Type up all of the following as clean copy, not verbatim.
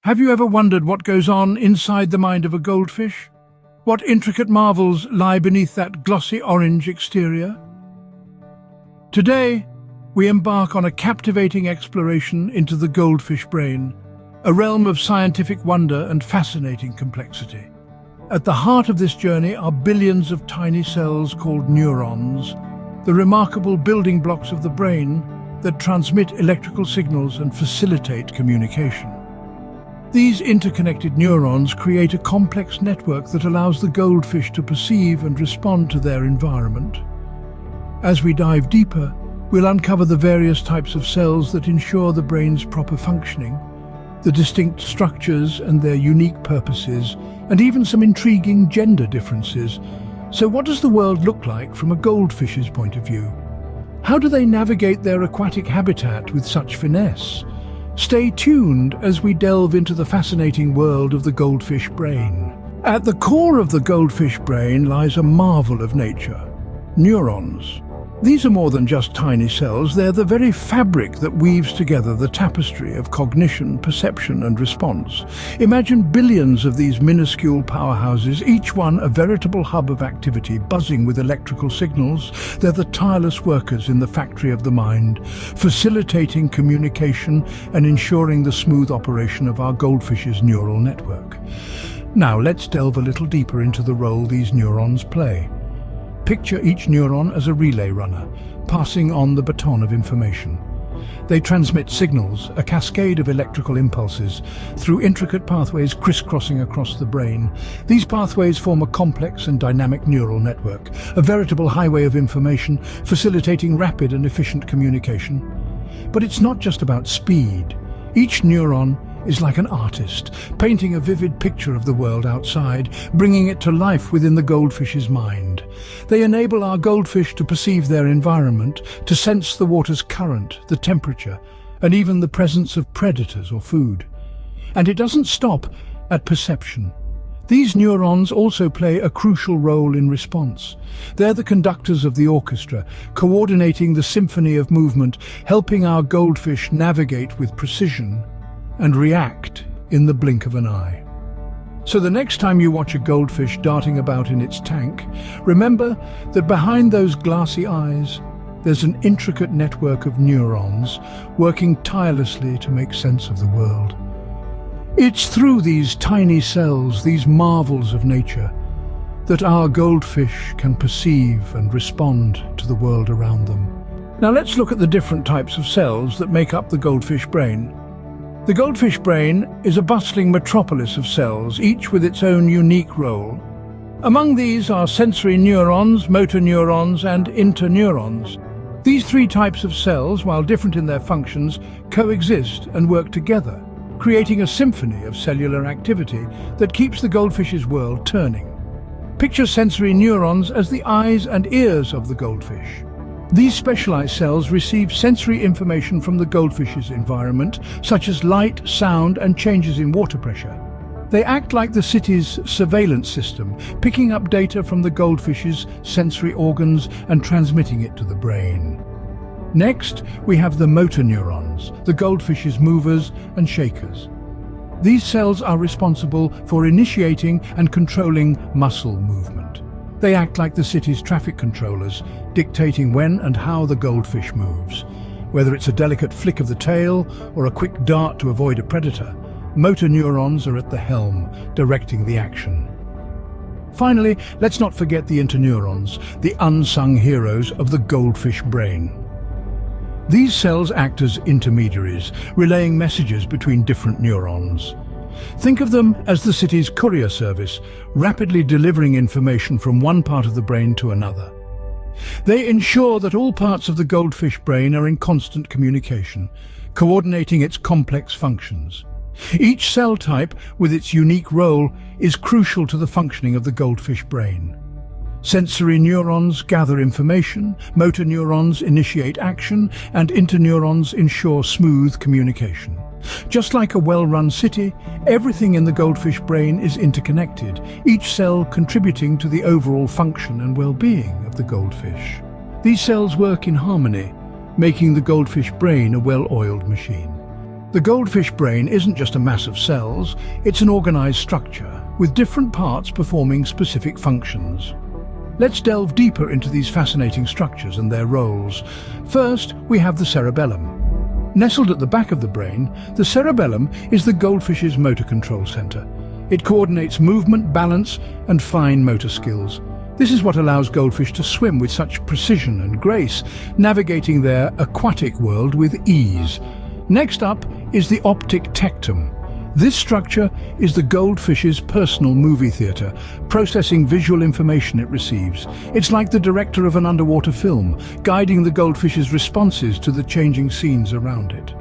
Have you ever wondered what goes on inside the mind of a goldfish? What intricate marvels lie beneath that glossy orange exterior? Today, we embark on a captivating exploration into the goldfish brain, a realm of scientific wonder and fascinating complexity. At the heart of this journey are billions of tiny cells called neurons, the remarkable building blocks of the brain that transmit electrical signals and facilitate communication. These interconnected neurons create a complex network that allows the goldfish to perceive and respond to their environment. As we dive deeper, we'll uncover the various types of cells that ensure the brain's proper functioning, the distinct structures and their unique purposes, and even some intriguing gender differences. So what does the world look like from a goldfish's point of view? How do they navigate their aquatic habitat with such finesse? Stay tuned as we delve into the fascinating world of the goldfish brain. At the core of the goldfish brain lies a marvel of nature: neurons. These are more than just tiny cells, they're the very fabric that weaves together the tapestry of cognition, perception and response. Imagine billions of these minuscule powerhouses, each one a veritable hub of activity, buzzing with electrical signals. They're the tireless workers in the factory of the mind, facilitating communication and ensuring the smooth operation of our goldfish's neural network. Now let's delve a little deeper into the role these neurons play. Picture each neuron as a relay runner, passing on the baton of information. They transmit signals, a cascade of electrical impulses, through intricate pathways crisscrossing across the brain. These pathways form a complex and dynamic neural network, a veritable highway of information, facilitating rapid and efficient communication. But it's not just about speed. Each neuron is like an artist, painting a vivid picture of the world outside, bringing it to life within the goldfish's mind. They enable our goldfish to perceive their environment, to sense the water's current, the temperature, and even the presence of predators or food. And it doesn't stop at perception. These neurons also play a crucial role in response. They're the conductors of the orchestra, coordinating the symphony of movement, helping our goldfish navigate with precision and react in the blink of an eye. So the next time you watch a goldfish darting about in its tank, remember that behind those glassy eyes, there's an intricate network of neurons working tirelessly to make sense of the world. It's through these tiny cells, these marvels of nature, that our goldfish can perceive and respond to the world around them. Now let's look at the different types of cells that make up the goldfish brain. The goldfish brain is a bustling metropolis of cells, each with its own unique role. Among these are sensory neurons, motor neurons, and interneurons. These three types of cells, while different in their functions, coexist and work together, creating a symphony of cellular activity that keeps the goldfish's world turning. Picture sensory neurons as the eyes and ears of the goldfish. These specialized cells receive sensory information from the goldfish's environment, such as light, sound, and changes in water pressure. They act like the city's surveillance system, picking up data from the goldfish's sensory organs and transmitting it to the brain. Next, we have the motor neurons, the goldfish's movers and shakers. These cells are responsible for initiating and controlling muscle movement. They act like the city's traffic controllers, dictating when and how the goldfish moves. Whether it's a delicate flick of the tail or a quick dart to avoid a predator, motor neurons are at the helm, directing the action. Finally, let's not forget the interneurons, the unsung heroes of the goldfish brain. These cells act as intermediaries, relaying messages between different neurons. Think of them as the city's courier service, rapidly delivering information from one part of the brain to another. They ensure that all parts of the goldfish brain are in constant communication, coordinating its complex functions. Each cell type, with its unique role, is crucial to the functioning of the goldfish brain. Sensory neurons gather information, motor neurons initiate action, and interneurons ensure smooth communication. Just like a well-run city, everything in the goldfish brain is interconnected, each cell contributing to the overall function and well-being of the goldfish. These cells work in harmony, making the goldfish brain a well-oiled machine. The goldfish brain isn't just a mass of cells, it's an organized structure, with different parts performing specific functions. Let's delve deeper into these fascinating structures and their roles. First, we have the cerebellum. Nestled at the back of the brain, the cerebellum is the goldfish's motor control center. It coordinates movement, balance, and fine motor skills. This is what allows goldfish to swim with such precision and grace, navigating their aquatic world with ease. Next up is the optic tectum. This structure is the goldfish's personal movie theater, processing visual information it receives. It's like the director of an underwater film, guiding the goldfish's responses to the changing scenes around it.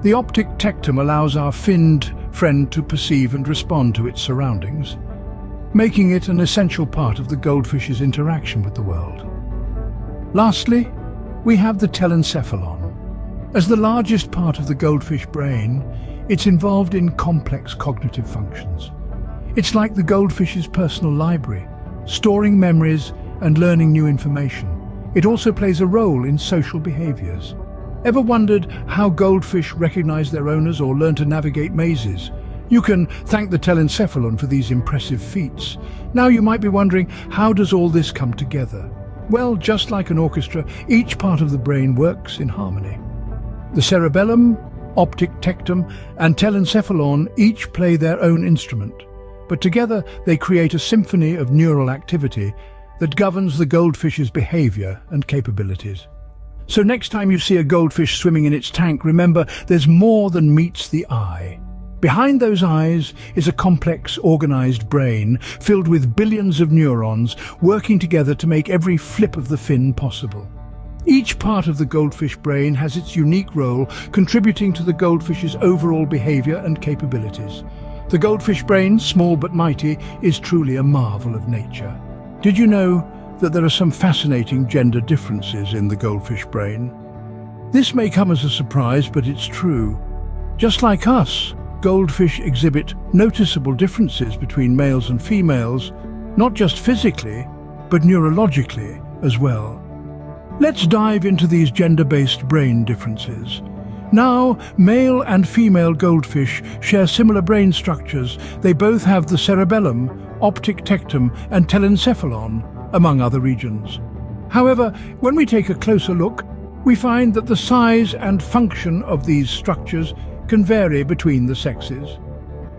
The optic tectum allows our finned friend to perceive and respond to its surroundings, making it an essential part of the goldfish's interaction with the world. Lastly, we have the telencephalon. As the largest part of the goldfish brain, it's involved in complex cognitive functions. It's like the goldfish's personal library, storing memories and learning new information. It also plays a role in social behaviors. Ever wondered how goldfish recognize their owners or learn to navigate mazes? You can thank the telencephalon for these impressive feats. Now you might be wondering, how does all this come together? Well, just like an orchestra, each part of the brain works in harmony. The cerebellum, optic tectum, and telencephalon each play their own instrument, but together they create a symphony of neural activity that governs the goldfish's behavior and capabilities. So next time you see a goldfish swimming in its tank, remember there's more than meets the eye. Behind those eyes is a complex, organized brain filled with billions of neurons working together to make every flip of the fin possible. Each part of the goldfish brain has its unique role, contributing to the goldfish's overall behavior and capabilities. The goldfish brain, small but mighty, is truly a marvel of nature. Did you know that there are some fascinating gender differences in the goldfish brain? This may come as a surprise, but it's true. Just like us, goldfish exhibit noticeable differences between males and females, not just physically, but neurologically as well. Let's dive into these gender-based brain differences. Now, male and female goldfish share similar brain structures. They both have the cerebellum, optic tectum, and telencephalon, among other regions. However, when we take a closer look, we find that the size and function of these structures can vary between the sexes.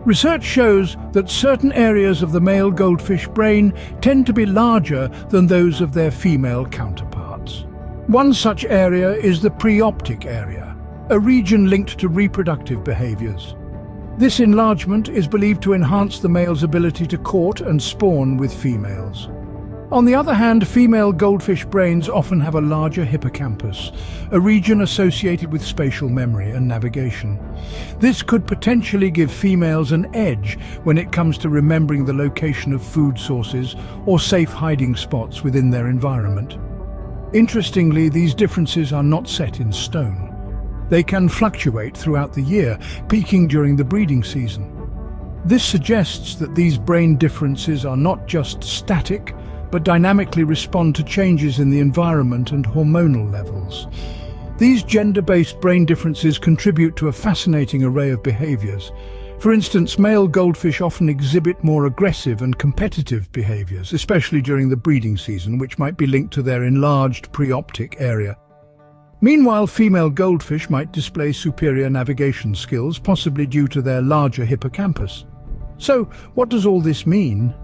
Research shows that certain areas of the male goldfish brain tend to be larger than those of their female counterparts. One such area is the preoptic area, a region linked to reproductive behaviors. This enlargement is believed to enhance the male's ability to court and spawn with females. On the other hand, female goldfish brains often have a larger hippocampus, a region associated with spatial memory and navigation. This could potentially give females an edge when it comes to remembering the location of food sources or safe hiding spots within their environment. Interestingly, these differences are not set in stone. They can fluctuate throughout the year, peaking during the breeding season. This suggests that these brain differences are not just static, but dynamically respond to changes in the environment and hormonal levels. These gender-based brain differences contribute to a fascinating array of behaviors. For instance, male goldfish often exhibit more aggressive and competitive behaviors, especially during the breeding season, which might be linked to their enlarged preoptic area. Meanwhile, female goldfish might display superior navigation skills, possibly due to their larger hippocampus. So, what does all this mean?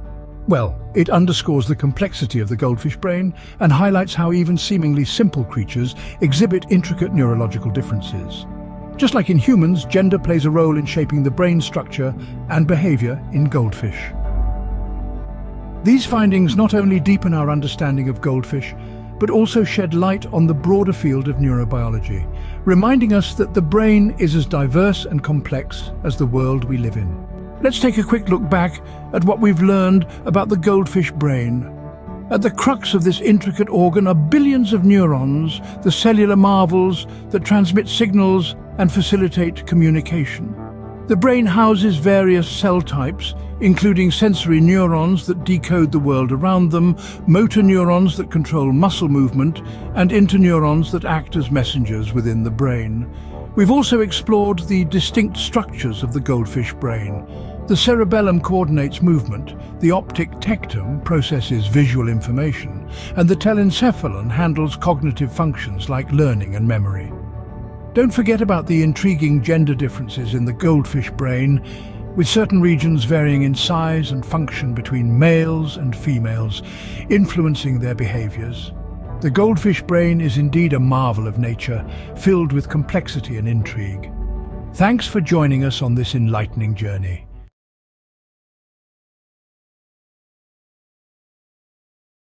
Well, it underscores the complexity of the goldfish brain and highlights how even seemingly simple creatures exhibit intricate neurological differences. Just like in humans, gender plays a role in shaping the brain structure and behavior in goldfish. These findings not only deepen our understanding of goldfish, but also shed light on the broader field of neurobiology, reminding us that the brain is as diverse and complex as the world we live in. Let's take a quick look back at what we've learned about the goldfish brain. At the crux of this intricate organ are billions of neurons, the cellular marvels that transmit signals and facilitate communication. The brain houses various cell types, including sensory neurons that decode the world around them, motor neurons that control muscle movement, and interneurons that act as messengers within the brain. We've also explored the distinct structures of the goldfish brain. The cerebellum coordinates movement, the optic tectum processes visual information, and the telencephalon handles cognitive functions like learning and memory. Don't forget about the intriguing gender differences in the goldfish brain, with certain regions varying in size and function between males and females, influencing their behaviors. The goldfish brain is indeed a marvel of nature, filled with complexity and intrigue. Thanks for joining us on this enlightening journey.